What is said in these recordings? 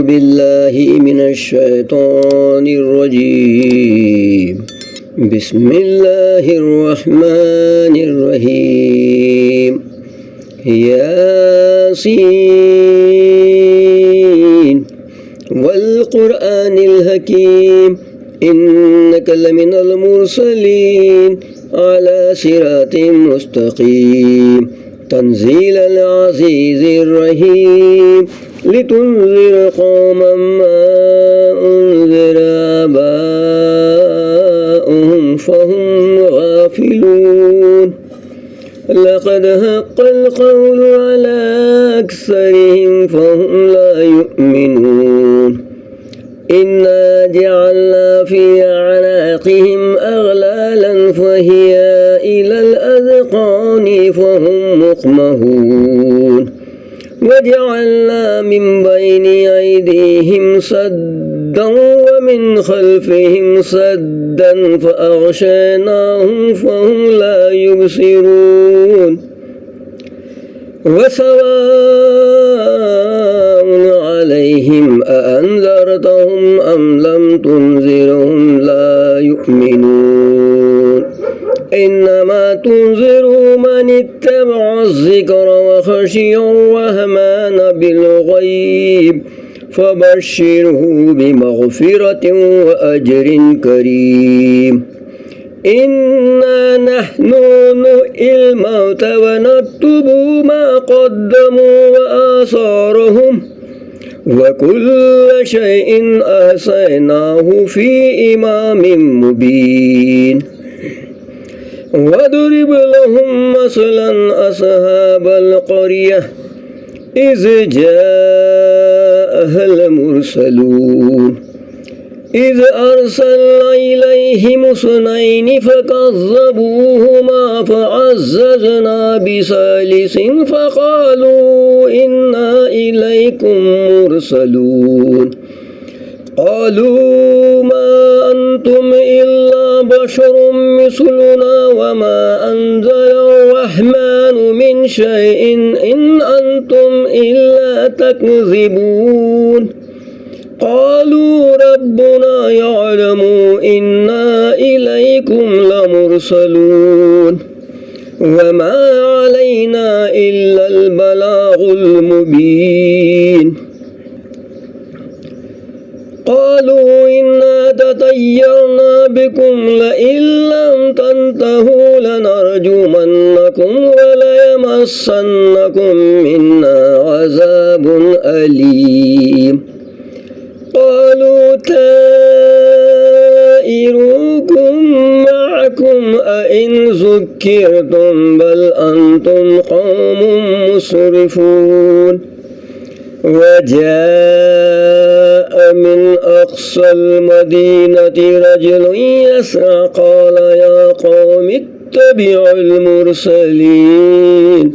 بالله من الشيطان الرجيم. بسم الله الرحمن الرحيم. ياسين والقرآن الحكيم إنك لمن المرسلين على صراط مستقيم تنزيل العزيز الرحيم لتنذر قوما ما أنذر آباؤهم فهم غافلون. لقد حق القول على أكثرهم فهم لا يؤمنون. إنا جعلنا في أعناقهم أغلالا فهي إلى الأذقان فهم مقمحون. وجعلنا من بين أيديهم سدا ومن خلفهم سدا فأغشيناهم فهم لا يبصرون. وسواء عليهم أأنذرتهم أم لم تنذرهم لا يؤمنون. إنما تنذر من اتبع الذكر وخشي الرحمن بالغيب فبشره بمغفرة وأجر كريم. إنا نحن نحيي الموتى ونكتب ما قدموا وآثارهم وكل شيء أحصيناه في إمام مبين. واضرب لهم مثلا أصحاب القرية إذ جاءها المرسلون إذ أرسلنا إليهم اثنين فكذبوهما فعززنا بثالث فقالوا إنا إليكم مرسلون. قالوا ما أنتم إلا بشر مثلنا وما أنزل الرحمن من شيء إن أنتم إلا تكذبون. قالوا ربنا يعلم إنا إليكم لمرسلون وما علينا إلا البلاغ المبين. قالوا إنا تطيرنا بكم لئن لم تنتهوا لنرجمنكم وليمسنكم منا عذاب أليم. قالوا طائركم معكم أئن ذكرتم بل أنتم قوم مسرفون. وجاء من أقصى المدينة رجل يسعى قال يا قوم اتبعوا المرسلين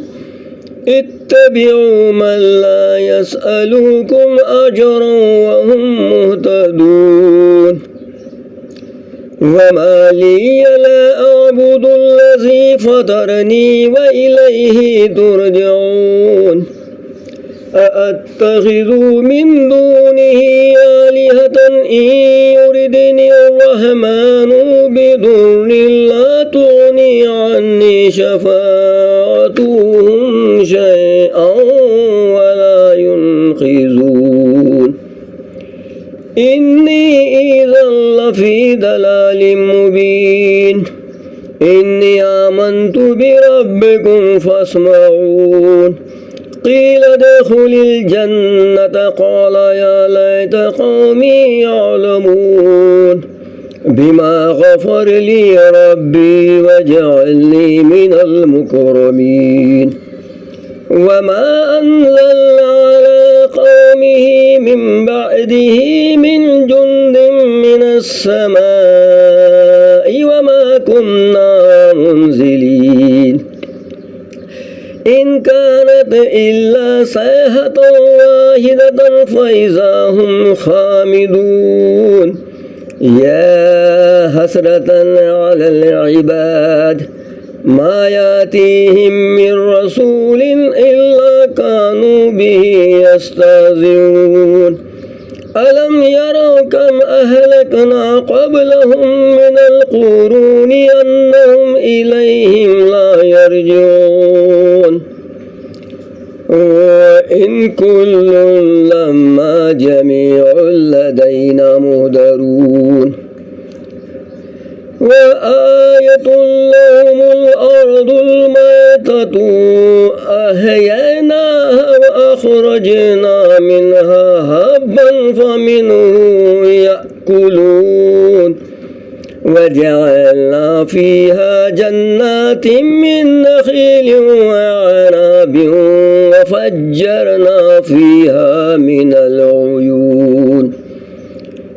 اتبعوا من لا يسألكم أجرا وهم مهتدون. وما لي لا أعبد الذي فطرني وإليه ترجعون. أأتخذ من دونه آلهة إن يردني الرحمن بضر لا تغني عني شفاعتهم شيئا ولا ينقذون. إني إذا لفي ضلال مبين. إني آمنت بربكم فاسمعون. قيل ادخل الجنة قال يا ليت قومي يعلمون بما غفر لي ربي وجعلني من المكرمين. وما أنزلنا على قومه من بعده من جند من السماء وما كنا منزلين. إن كانت إلا صيحة واحدة فإذا هم خامدون. يا حسرة على العباد ما يأتيهم من رسول إلا كانوا به يستهزئون ألم يروا كم أهلكنا قبلهم من القرون أنهم إليهم لا يرجعون وإن كل لما جميع لدينا مهدرون وآية لهم الأرض الميتة أحييناها وأخرجنا منها هبا فمنه يأكلون وجعلنا فيها جنات من نخيل وعنب وفجرنا فيها من العيون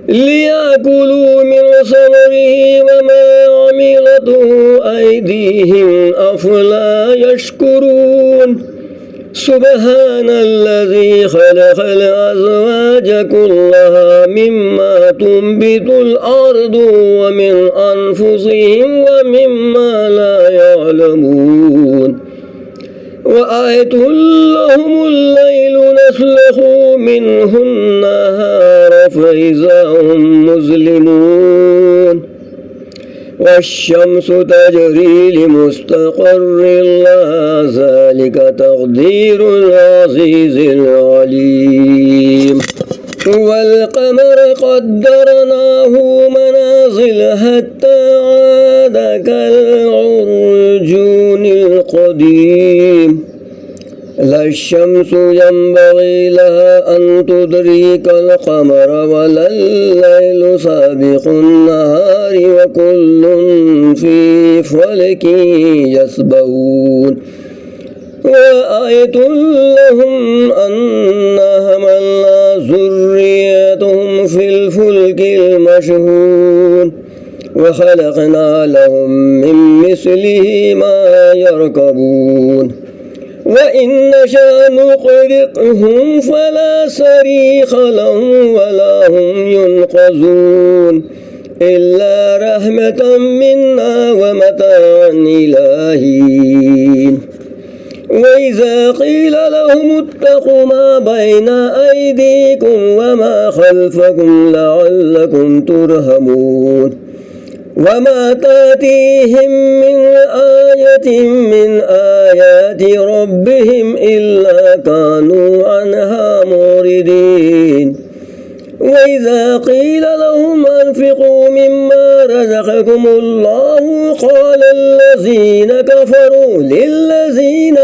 ليأكلوا من ثمره وما عملته أيديهم أفلا يشكرون سبحان الذي خلق الأزواج كلها مما تنبت الأرض ومن أنفسهم ومما لا يعلمون وآية لهم الليل نسلخ منه النهار فإذا هم مظلمون والشمس تجري لمستقر لها ذلك تقدير العزيز العليم والقمر قدرناه منازل حتى عاد كالعرجون القديم لا الشمس ينبغي لها أن تدرك القمر ولا الليل سابق النهار وكل في فلك يسبحون وآية لهم أنا حملنا ذريتهم في الفلك المشحون وخلقنا لهم من مثله ما يركبون وإن نشأ نغرقهم فلا صريخ لهم ولا هم ينقذون إلا رحمة منا ومتاعا إلى حين وإذا قيل لهم اتقوا ما بين أيديكم وما خلفكم لعلكم ترحمون وما تأتيهم من آية من آيات ربهم إلا كانوا عنها معرضين وإذا قيل لهم أنفقوا مما رزقكم الله قال الذين كفروا للذين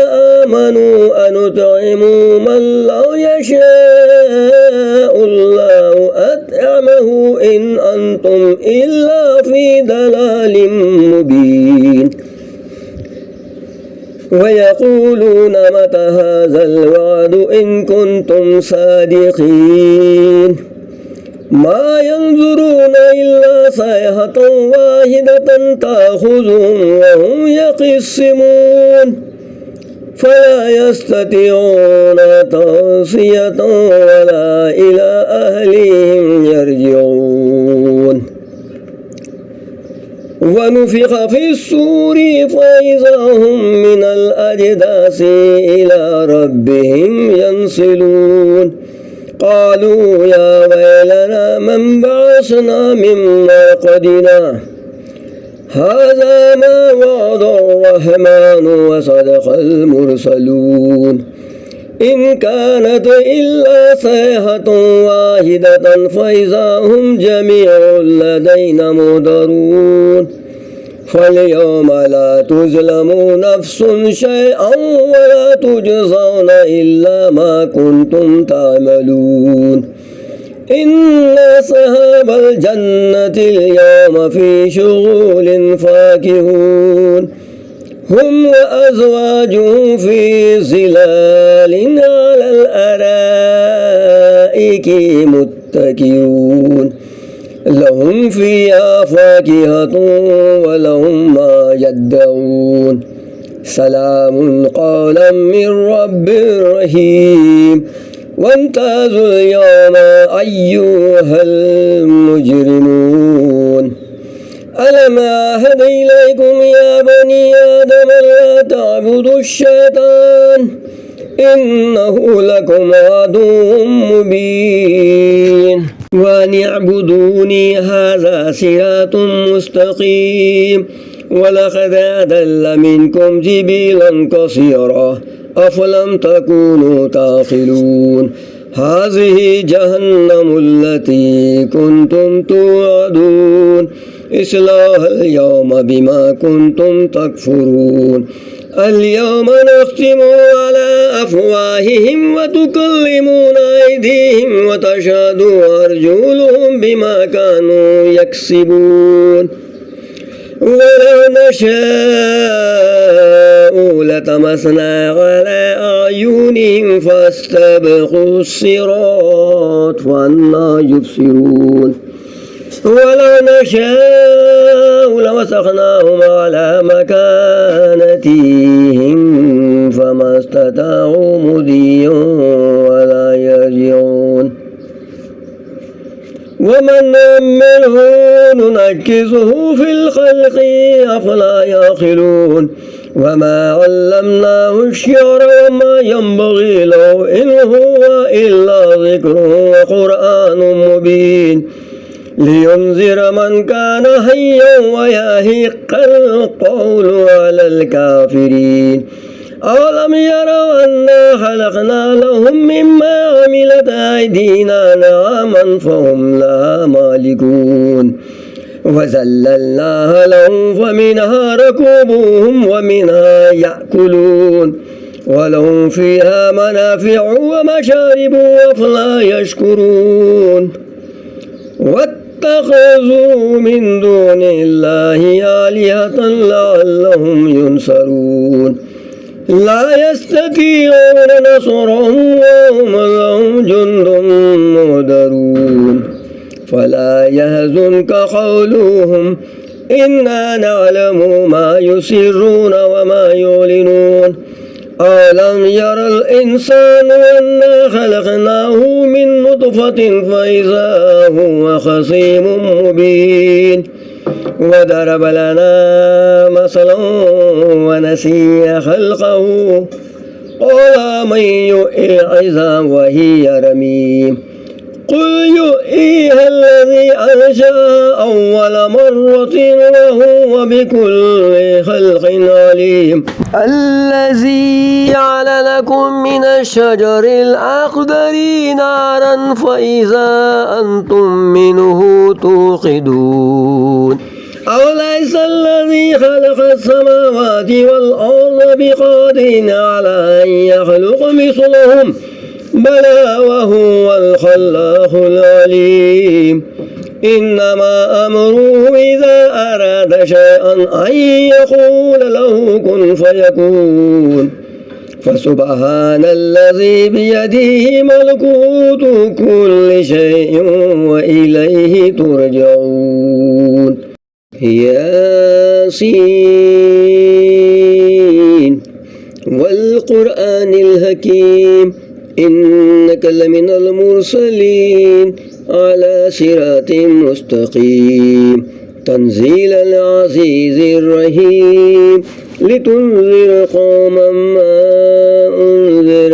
آمنوا أنطعم من لو يشاء الله أطعمه إن أنتم إلا في ضلال مبين ويقولون متى هذا الوعد إن كنتم صادقين ما ينظرون إلا صيحة واحدة تأخذهم وهم يقسمون فلا يستطيعون توصية ولا إلى أهلهم يرجعون ونفخ في الصور فإذا هم من الأجداث إلى ربهم ينسلون قالوا يا ويلنا من بعثنا من مرقدنا هذا ما وعد الرحمن وصدق المرسلون إن كانت إلا صيحة واحدة فإذا هم جميع لدينا مهدرون فاليوم لا تظلم نفس شيئا ولا تجزون إلا ما كنتم تعملون إن أصحاب الجنة اليوم في شغل فاكهون هم وأزواجهم في ظلال على الأرائك متكئون لهم فيها فاكهة ولهم ما يدعون سلام قولا من رب رحيم وامتازوا اليوم أيها المجرمون ألم أعهد إليكم يا بني آدم لا تعبدوا الشيطان إنه لكم عدو مبين وأن اعبدوني هذا صراط مستقيم ولقد أضل منكم جبلا كثيرا أفلم تكونوا تعقلون هذه جهنم التي كنتم توعدون اصلوها اليوم بما كنتم تكفرون اليوم نختم على أفواههم وتكلمنا أيديهم وتشهد أرجلهم بما كانوا يكسبون ولو نشاء لطمسنا على أعينهم فاستبقوا الصراط فأنى يبصرون ولو نشاء لمسخناهم على مكانتهم فما استطاعوا مضيا ولا يرجعون ومن نعمره ننكسه في الخلق أفلا يعقلون وما علمناه الشعر وما ينبغي له إن هو إلا ذكر وقرآن مبين لينذر من كان حيا ويحق القول على الكافرين أولم يروا أنا خلقنا لهم مما عملت أيدينا نعاما فهم لها مالكون وذللناها لهم فمنها ركوبهم ومنها يأكلون ولهم فيها منافع ومشارب أفلا يشكرون واتخذوا من دون الله آلهة لعلهم ينصرون لا يستطيعون نصرهم وهم لهم جند مهدرون فلا يحزنك قولهم إنا نعلم ما يسرون وما يعلنون ألم ير الإنسان أنا خلقناه من نطفة فإذا هو خصيم مبين وضرب لنا مثلا ونسي خلقه قال من يحيي العظام وهي رميم قل يحييها الذي أنشأها أول مرة وهو بكل خلق عليم الذي جعل لكم من الشجر الأخضر نارا فإذا أنتم منه توقدون أوليس الذي خلق السماوات والأرض بقادر على أن يخلق مثلهم بلى وهو الخلاق العليم إنما أمره إذا أراد شيئا أن يقول له كن فيكون فسبحان الذي بيده ملكوت كل شيء وإليه ترجعون ياسين والقرآن الحكيم إنك لمن المرسلين على صراط مستقيم تنزيل العزيز الرحيم لتنذر قوما ما أنذر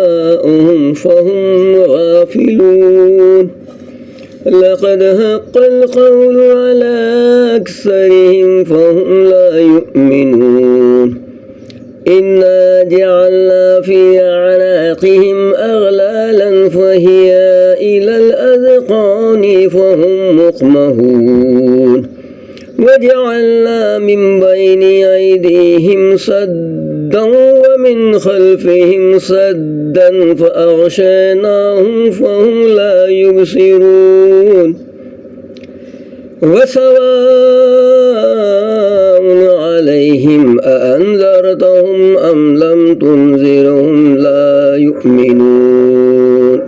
آباؤهم فهم غافلون لقد حق القول على أكثرهم فهم لا يؤمنون إنا جعلنا في أعناقهم أغلالا فهي إلى الأذقان فهم مقمحون وجعلنا من بين أيديهم سدا ومن خلفهم سدا فأغشيناهم فهم لا يبصرون وسواء عليهم أأنذرتهم أم لم تنذرهم لا يؤمنون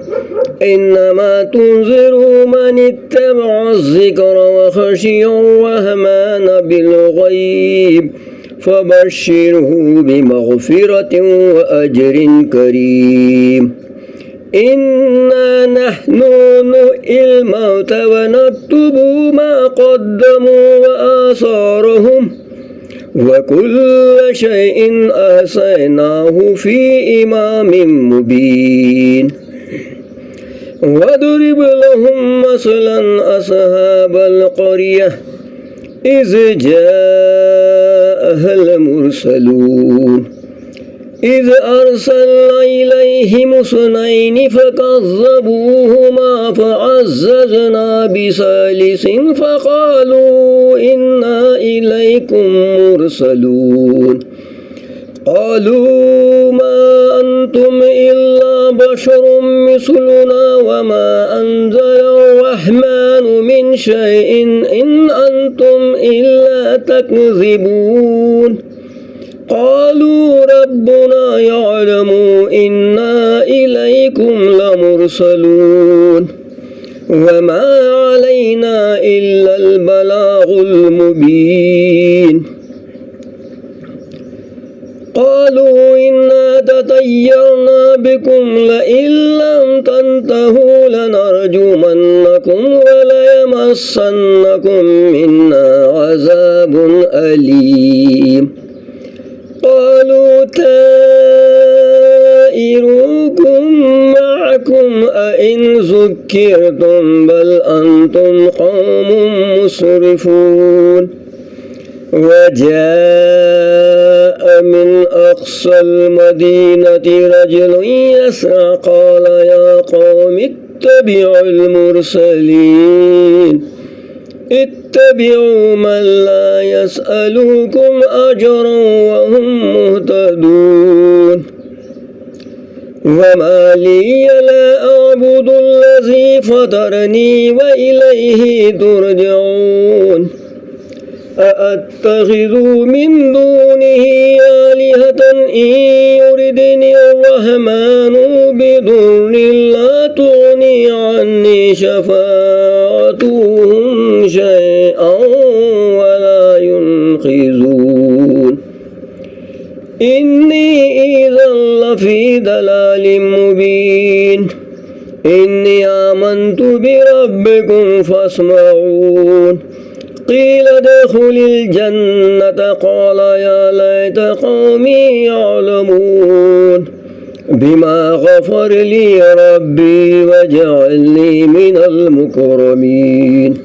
إنما تنذر من اتبع الذكر وخشي الرحمن بالغيب فبشره بمغفرة وأجر كريم إنا نحن نحيي الموتى ونكتب ما قدموا وآثارهم وكل شيء أحصيناه في إمام مبين واضرب لهم مثلا أصحاب القرية إذ جاءها المرسلون إذ أرسلنا إليهم اثنين فكذبوهما فعززنا بثالث فقالوا إنا إليكم مرسلون قالوا ما أنتم إلا بشر مثلنا وما أنزل الرحمن من شيء إن أنتم إلا تكذبون قالوا ربنا يعلم إنا إليكم لمرسلون وما علينا إلا البلاغ المبين قالوا إنا تطيرنا بكم لئن لم تنتهوا لنرجمنكم وليمسنكم منا عذاب أليم قالوا طائركم معكم أئن ذكرتم بل أنتم قوم مسرفون وجاء من أقصى المدينة رجل يسعى قال يا قوم اتبعوا المرسلين اتبعوا من لا يسألكم أجرا وهم مهتدون وما لي لا أعبد الذي فطرني وإليه ترجعون أأتخذ من دونه آلهة إن يردني الرحمن بضر لا تغني عني شفاعتهم شيئا ولا ينقذون إني إذا لفي ضلال مبين إني آمنت بربكم فاسمعون قيل ادخل الجنة قال يا ليت قومي يعلمون بما غفر لي ربي وجعلني من المكرمين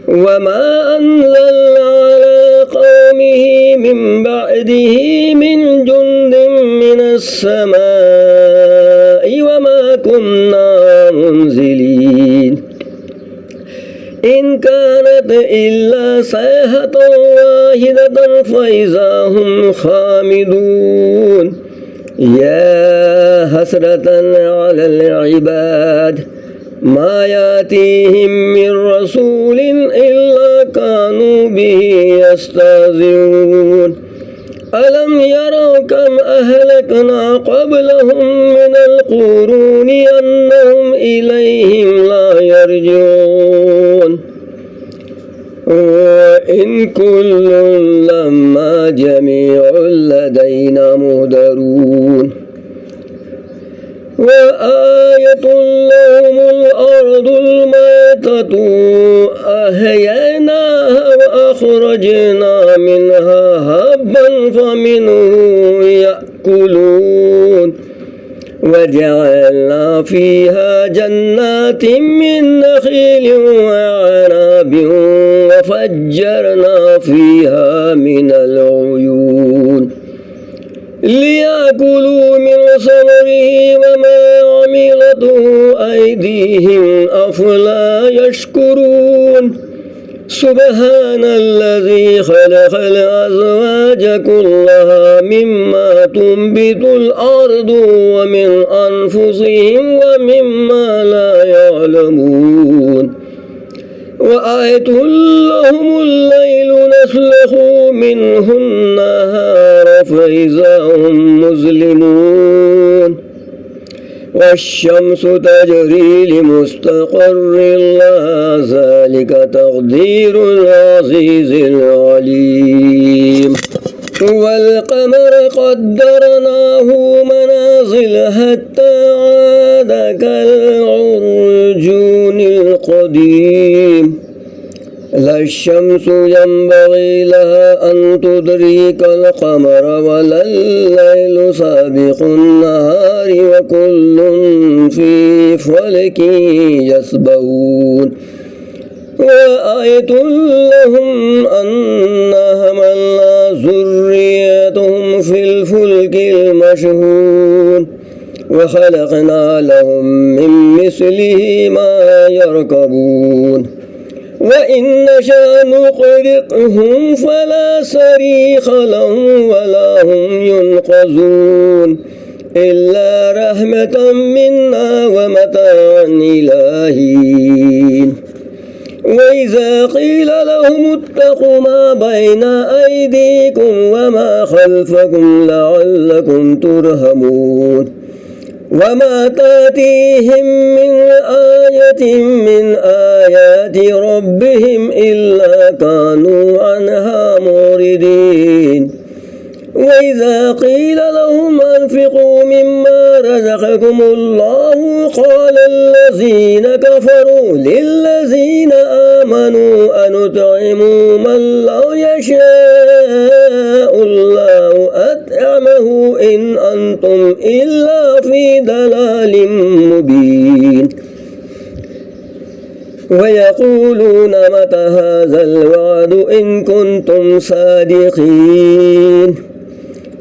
وما أنزلنا على قومه من بعده من جند من السماء وما كنا منزلين إن كانت إلا صيحة واحدة فإذا هم خامدون يا حسرة على العباد ما يأتيهم من رسول إلا كانوا به يستهزئون ألم يروا كم أهلكنا قبلهم من القرون أنهم إليهم لا يرجعون وإن كل لما جميع لدينا مهدرون وآية لهم الأرض الميتة أحييناها وأخرجنا منها حبا فمنه يأكلون وجعلنا فيها جنات من نخيل وعنب وفجرنا فيها من العيون ليأكلوا من ثمره وما عملته أيديهم أفلا يشكرون سبحان الذي خلق الأزواج كلها مما تنبت الأرض ومن أنفسهم ومما لا يعلمون وآية لهم الليل نسلخ منه النهار فإذا هم مظلمون والشمس تجري لمستقر لها ذلك تقدير العزيز العليم والقمر قدرناه منازل حتى عاد كالعرجون القديم لا الشمس ينبغي لها أن تدرك القمر ولا الليل سابق النهار وكل في فلك يسبحون وآية لهم أنا حملنا ذريتهم في الفلك المشحون وخلقنا لهم من مثله ما يركبون وإن نشأ نغرقهم فلا صريخ لهم ولا هم ينقذون إلا رحمة منا ومتاعا إلى حين وإذا قيل لهم اتقوا ما بين أيديكم وما خلفكم لعلكم ترحمون وما تأتيهم من آية من آيات ربهم إلا كانوا عنها معرضين وإذا قيل لهم أنفقوا مما رزقكم الله قال الذين كفروا للذين آمنوا أنطعم من لو يشاء الله أطعمه إن أنتم إلا في ضلال مبين ويقولون متى هذا الوعد إن كنتم صادقين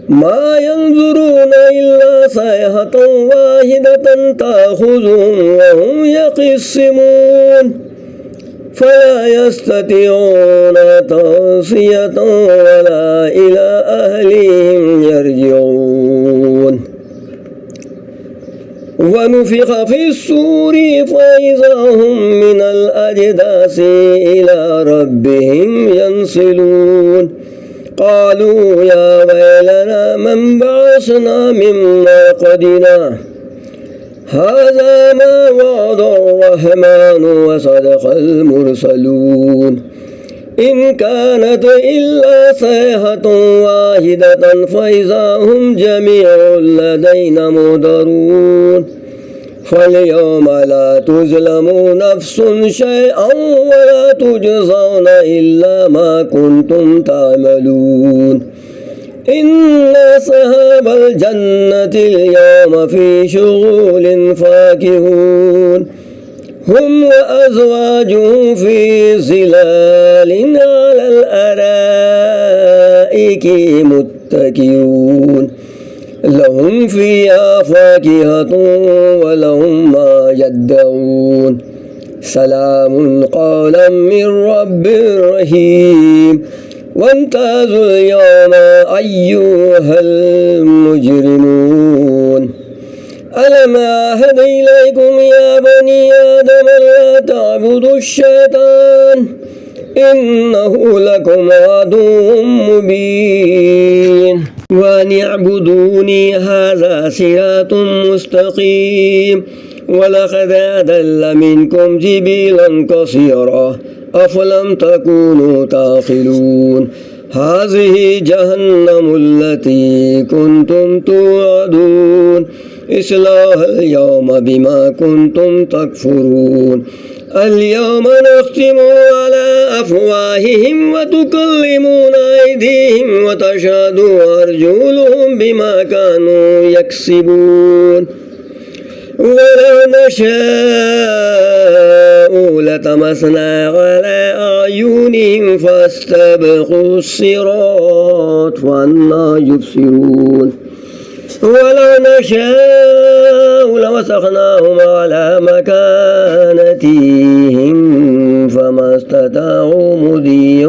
ما ينظرون إلا صيحة واحدة تأخذهم وهم يقسمون فلا يستطيعون توصية ولا إلى أهلهم يرجعون ونفخ في الصور فإذا هم من الأجداث إلى ربهم ينسلون قالوا يا ويلنا من بعثنا من مرقدنا هذا ما وعد الرحمن وصدق المرسلون إن كانت إلا صيحة واحدة فإذا هم جميع لدينا محضرون فاليوم لا تظلم نفس شيئا ولا تجزون إلا ما كنتم تعملون إن أصحاب الجنة اليوم في شغل فاكهون هم وأزواجهم في ظلال على الأرائك متكئون لهم فيها فاكهة ولهم ما يدعون سلام قولا من رب رحيم وامتازوا اليوم أيها المجرمون ألم أعهد إليكم يا بني آدم لا تعبدوا الشيطان إنه لكم عدو مبين وأن اعبدوني هذا صراط مستقيم ولقد أضل منكم جبلا كثيرا أفلم تكونوا تعقلون هذه جهنم التي كنتم توعدون اصلوها اليوم بما كنتم تكفرون اليوم نختم على أفواههم وتكلمنا أيديهم وتشهد أرجلهم بما كانوا يكسبون ولو نشاء لطمسنا على أعينهم فاستبقوا الصراط فأنى يبصرون ولو نشاء لمسخناهم على مكانتهم فما استطاعوا مضيا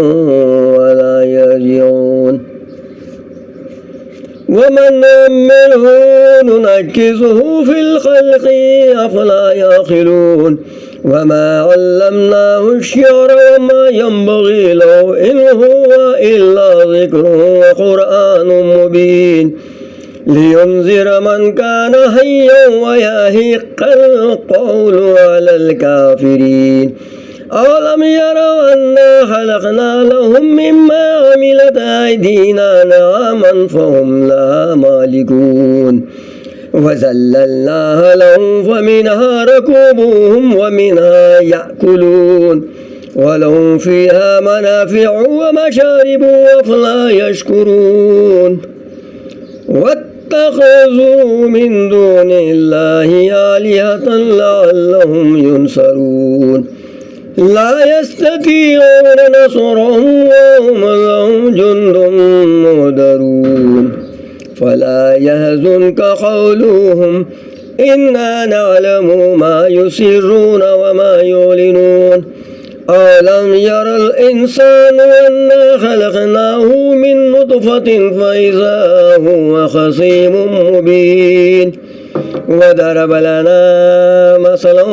ولا يرجعون ومن نعمره ننكسه في الخلق أفلا يعقلون وما علمناه الشعر وما ينبغي له إن هو إلا ذكر وقرآن مبين لينذر من كان حيا ويحق القول على الكافرين أولم يروا أنا خلقنا لهم مما عملت أيدينا نعما فهم لها مالكون وذللناها لهم فمنها ركوبهم ومنها يأكلون ولهم فيها منافع ومشارب أفلا يشكرون اتخذوا من دون الله آلهة لعلهم ينصرون لا يستطيعون نصرهم وهم لهم جند مهدرون فلا يحزنك قولهم إنا نعلم ما يسرون وما يعلنون ألم ير الإنسان أنا خلقناه من نطفة فإذا هو خصيم مبين وضرب لنا مثلا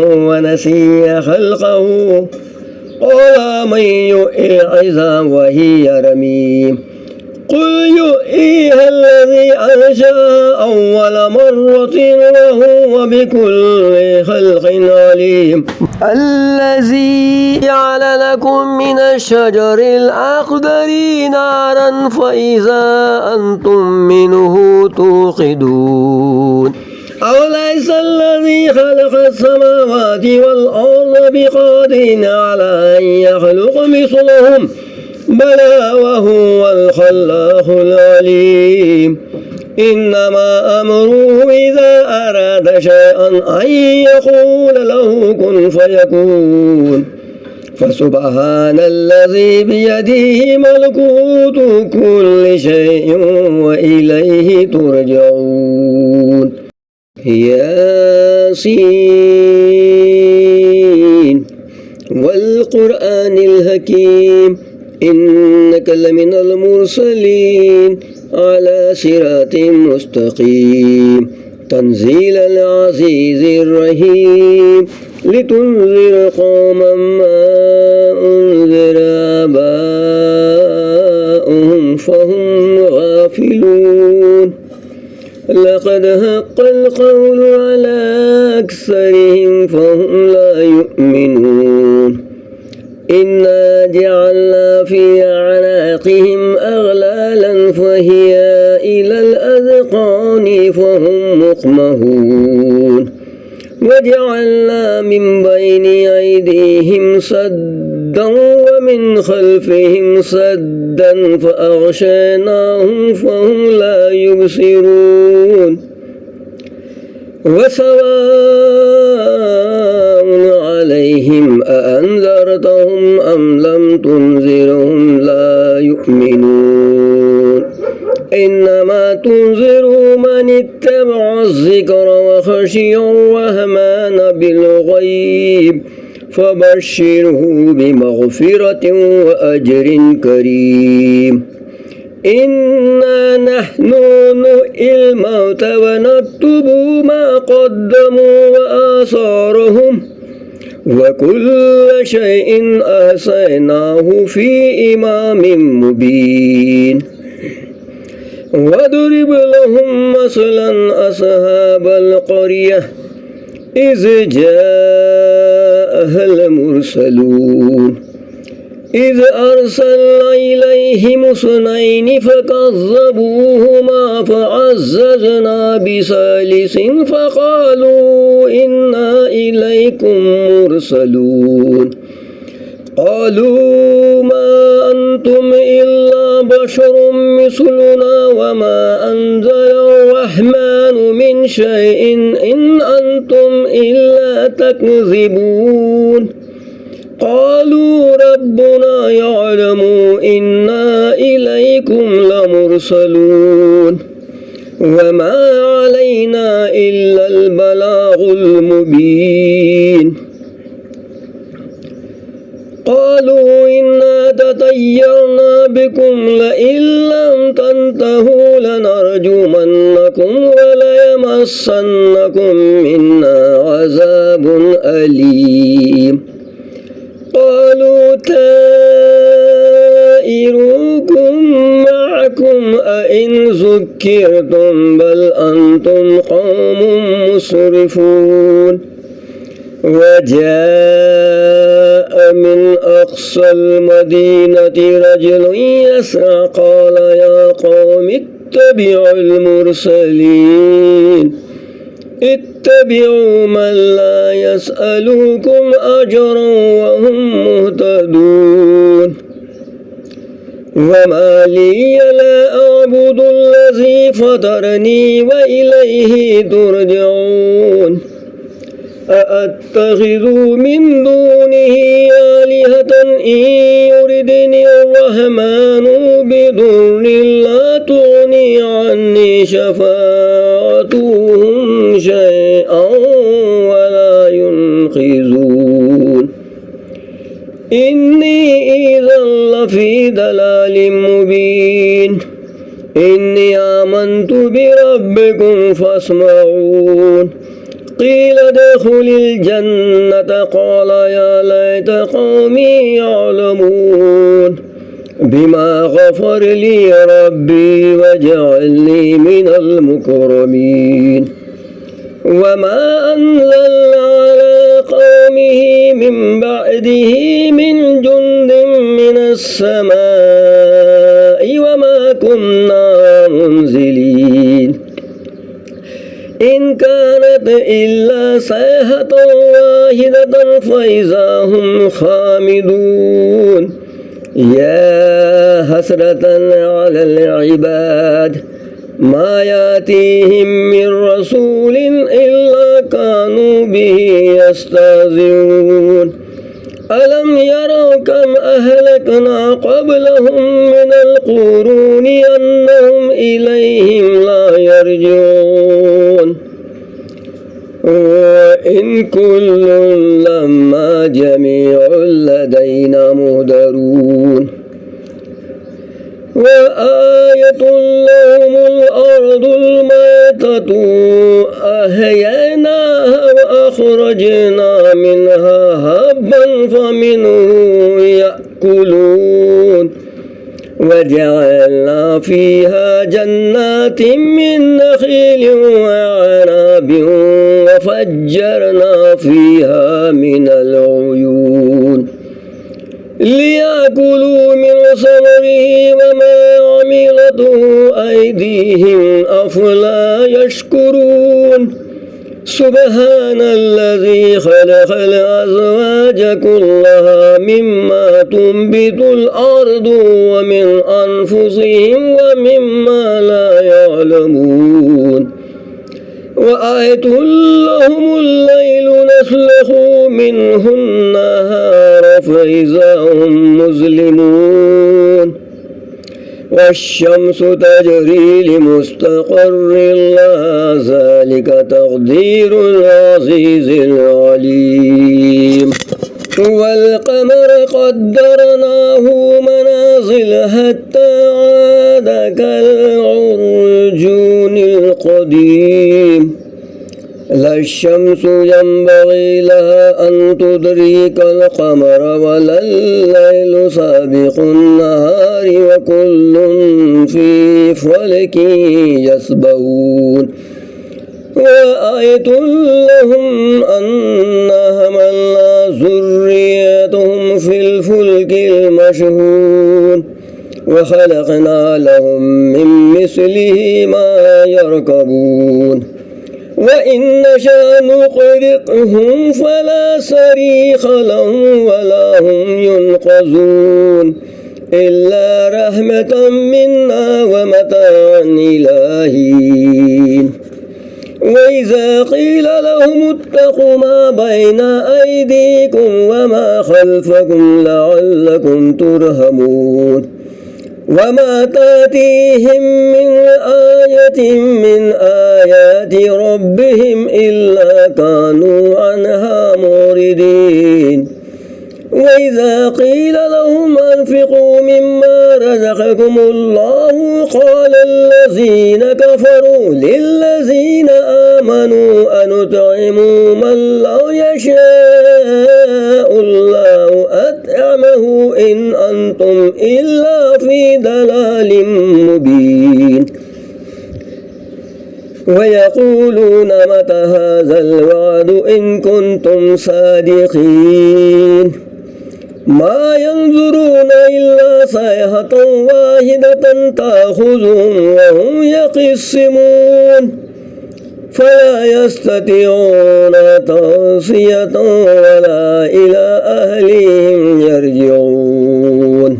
ونسي خلقه قال من يحيي العظام وهي رميم قل يحييها الذي أنشأها أول مرة وهو بكل خلق عليم الذي جعل لكم من الشجر الأخضر نارا فإذا أنتم منه توقدون أوليس الذي خلق السماوات والأرض بقادر على أن يخلق مثلهم بلى وهو الخلاق العليم إنما أمره إذا أراد شيئا أن يقول له كن فيكون فسبحان الذي بيده ملكوت كل شيء وإليه ترجعون ياسين والقرآن الحكيم إنك لمن المرسلين على صراط مستقيم تنزيل العزيز الرحيم لتنذر قوما ما أنذر آباؤهم فهم غافلون لقد حق القول على أكثرهم فهم لا يؤمنون إنا جعلنا في أعناقهم أغلالا فهي إلى الأذقان فهم مقمحون وجعلنا من بين أيديهم سدا ومن خلفهم سدا فأغشيناهم فهم لا يبصرون وسواء عليهم أأنذرتهم أم لم تنذرهم لا يؤمنون إنما تنذر من اتبع الذكر وخشي الرحمن بالغيب فبشره بمغفرة وأجر كريم إنا نحن نحيي الموتى ونكتب ما قدموا وآثارهم وكل شيء أحصيناه في إمام مبين واضرب لهم مثلا أصحاب القرية إذ جاءها المرسلون إذ أرسلنا إليهم اثنين فكذبوهما فعززنا بثالث فقالوا إنا إليكم مرسلون قالوا ما أنتم إلا بشر مثلنا وما أنزل الرحمن من شيء إن أنتم إلا تكذبون قالوا ربنا يعلم إنا إليكم لمرسلون وما علينا إلا البلاغ المبين قالوا إنا تطيرنا بكم لئن لم تنتهوا لنرجمنكم وليمسنكم منا عذاب أليم قالوا طائركم معكم أئن ذكرتم بل أنتم قوم مسرفون وجاء من أقصى المدينة رجل يسعى قال يا قوم اتبعوا المرسلين اتبعوا من لا يسألكم أجرا وهم مهتدون وما لي لا أعبد الذي فطرني وإليه ترجعون أأتخذ من دونه آلهة إن يردني الرحمن بضر لا تغني عني شفاعتهم شيئا ولا ينقذون إني إذا لفي ضلال مبين إني آمنت بربكم فاسمعون قيل ادخل الجنة قال يا ليت قومي يعلمون بما غفر لي ربي وجعلني من المكرمين وما أنزلنا على قومه من بعده من جند من السماء وما كنا منزلين إن كانت إلا صيحة واحدة فإذا هم خامدون يا حسرة على العباد ما يأتيهم من رسول إلا كانوا به يستهزئون ألم يروا كم أهلكنا قبلهم من القرون أنهم إليهم لا يرجعون وإن كل لما جميع لدينا مهدرون وآية لهم الأرض الميتة أحييناها وأخرجنا منها هبا فمنه يأكلون وجعلنا فيها جنات من نخيل وعنب وفجرنا فيها من العيون ليأكلوا من ثمره وما عملته أيديهم أفلا يشكرون سبحان الذي خلق الأزواج كلها مما تنبت الأرض ومن أنفسهم ومما لا يعلمون وآية لهم الليل نسلخ منه النهار فإذا هم مظلمون والشمس تجري لمستقر لها ذلك تقدير العزيز العليم والقمر قدرناه منازل حتى عاد كالعرجون القديم لا الشمس ينبغي لها أن تدرك القمر ولا الليل سابق النهار وكل في فلك يسبحون وآية لهم أنا حملنا ذريتهم في الفلك المشحون وخلقنا لهم من مثله ما يركبون وإن نشأ نغرقهم فلا صريخ لهم ولا هم ينقذون إلا رحمة منا ومتاعا إلى حين وإذا قيل لهم اتقوا ما بين أيديكم وما خلفكم لعلكم ترحمون وما تأتيهم من آية من آيات ربهم إلا كانوا عنها معرضين وإذا قيل لهم أنفقوا مما رزقكم الله قال الذين كفروا للذين آمنوا أنطعم من لو يشاء الله أطعمه إن أنتم إلا في ضلال مبين ويقولون متى هذا الوعد إن كنتم صادقين ما ينظرون إلا صيحة واحدة تأخذهم وهم يقسمون فلا يستطيعون توصية ولا إلى أهلهم يرجعون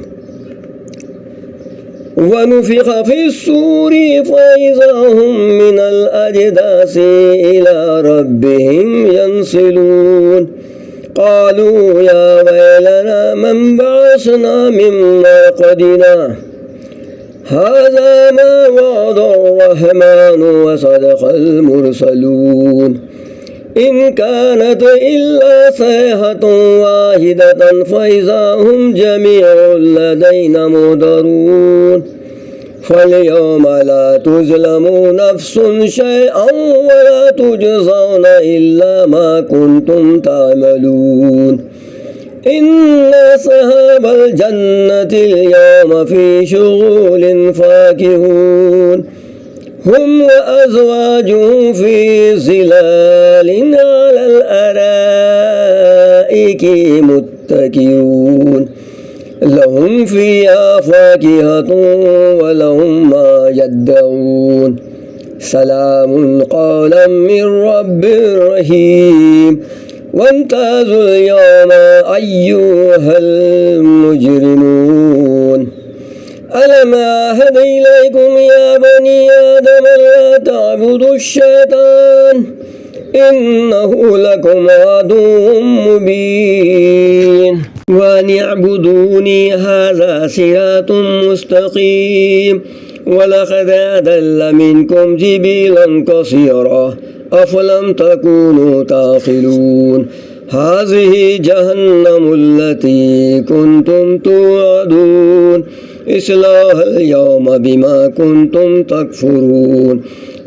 ونفخ في الصور فإذا هم من الأجداث إلى ربهم ينسلون قالوا يا ويلنا من بعثنا من مرقدنا هذا ما وعد الرحمن وصدق المرسلون إن كانت إلا صيحة واحدة فإذا هم جميع لدينا محضرون فاليوم لا تظلم نفس شيئا ولا تجزون إلا ما كنتم تعملون إن أصحاب الجنة اليوم في شغل فاكهون هم وأزواجهم في ظلال على الأرائك متكئون لهم فيها فاكهة ولهم ما يدعون سلام قولا من رب رحيم وامتازوا اليوم أيها المجرمون ألم أعهد إليكم يا بني آدم لا تعبدوا الشيطان إنه لكم عدو مبين وأن اعبدوني هذا صراط مستقيم ولقد أضل منكم جبلا كثيرا أفلم تكونوا تعقلون هذه جهنم التي كنتم توعدون اصلوها اليوم بما كنتم تكفرون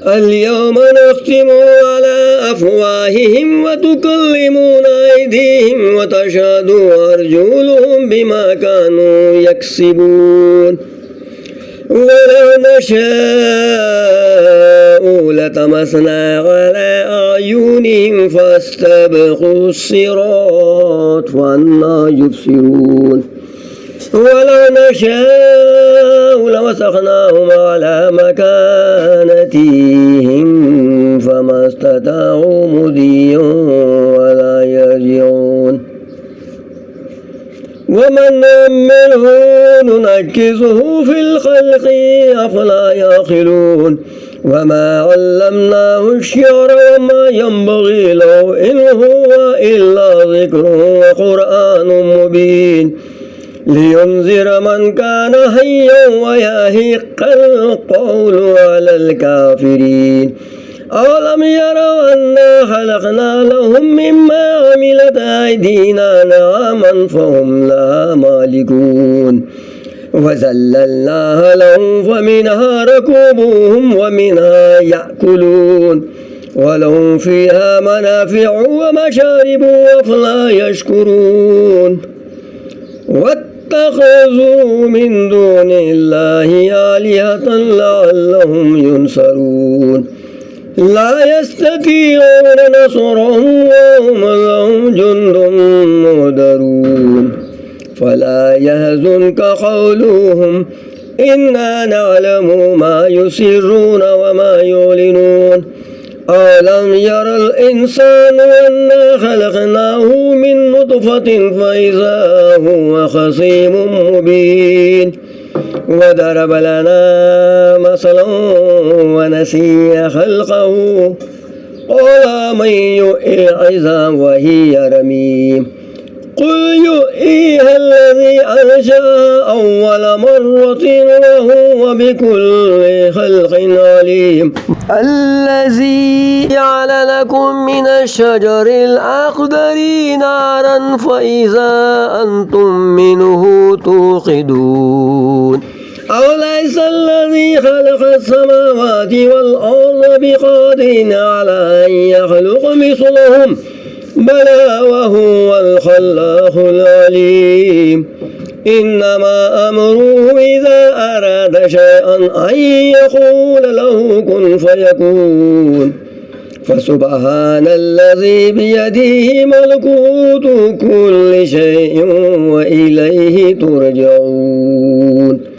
اليوم نختم على أفواههم وتكلمنا أيديهم وتشهد أرجلهم بما كانوا يكسبون ولو نشاء لطمسنا على أعينهم فاستبقوا الصراط فأنى يبصرون ولو نشاء لمسخناهم على مكانتهم فما استطاعوا مضيا ولا يرجعون ومن نعمره ننكسه في الخلق أفلا يعقلون وما علمناه الشعر وما ينبغي له إن هو إلا ذكر وقرآن مبين لينذر من كان حيا ويحق القول على الكافرين أولم يروا أنا خلقنا لهم مما عملت أيدينا نعاما فهم لها مالكون وذللناها لهم فمنها ركوبهم ومنها يأكلون ولهم فيها منافع ومشارب أفلا يشكرون واتخذوا من دون الله آلهة لعلهم ينصرون لا يستطيعون نصرهم وهم لهم جند مهدرون فلا يحزنك قولهم إنا نعلم ما يسرون وما يعلنون ألم ير الإنسان أنا خلقناه من نطفة فإذا هو خصيم مبين وضرب لنا مثلا ونسي خلقه قال من يحيي العظام وهي رميم قل يحييها الذي أنشأها أول مرة وهو بكل خلق عليم الذي جعل لكم من الشجر الأخضر نارا فإذا أنتم منه توقدون أوليس الذي خلق السماوات والأرض بقادر على أن يخلق مثلهم بلى وهو الخلاق العليم إنما أمره إذا أراد شيئا أن يقول له كن فيكون فسبحان الذي بيده ملكوت كل شيء وإليه ترجعون